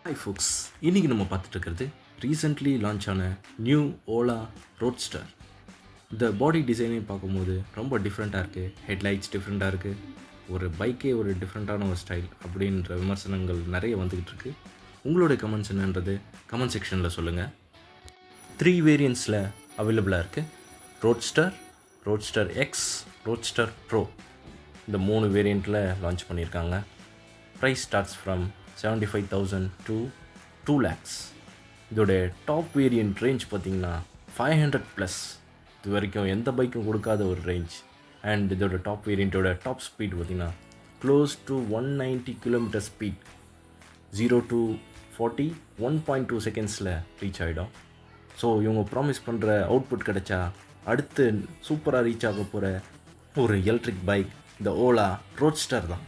Hi ஃபோக்ஸ், இன்றைக்கி நம்ம பார்த்துட்டு இருக்கிறது ரீசெண்ட்லி லான்ச் ஆன நியூ ஓலா ரோட்ஸ்டர். இந்த பாடி டிசைனே பார்க்கும்போது ரொம்ப டிஃப்ரெண்ட்டாக இருக்குது. ஹெட்லைட்ஸ் டிஃப்ரெண்ட்டாக இருக்குது. ஒரு பைக்கே ஒரு டிஃப்ரெண்ட்டான ஒரு ஸ்டைல் அப்படின்ற விமர்சனங்கள் நிறைய வந்துக்கிட்டு இருக்குது. உங்களுடைய கமெண்ட்ஸ் என்னன்றது கமெண்ட் செக்ஷனில் சொல்லுங்கள். 3 வேரியன்ட்ஸில் அவைலபிளாக இருக்குது. Roadster, Roadster X, Roadster Pro. இந்த 3 வேரியண்ட்டில் லான்ச் பண்ணியிருக்காங்க. Price starts from 75,000 to 2 lakhs. இதோடைய டாப் வேரியன்ட் ரேஞ்ச் பார்த்திங்கன்னா 500+. இது வரைக்கும் எந்த பைக்கும் கொடுக்காத ஒரு ரேஞ்ச். அண்ட் இதோட டாப் வேரியண்ட்டோட டாப் ஸ்பீட் பார்த்திங்கன்னா close to 190 km speed. 0 to 40 1.2 செகண்ட்ஸில் ரீச் ஆகிடும். ஸோ இவங்க ப்ராமிஸ் பண்ணுற அவுட்புட் கிடைச்சா அடுத்து சூப்பராக ரீச் ஆக போகிற ஒரு எலக்ட்ரிக் பைக் இந்த ஓலா ரோட்ஸ்டர் தான்.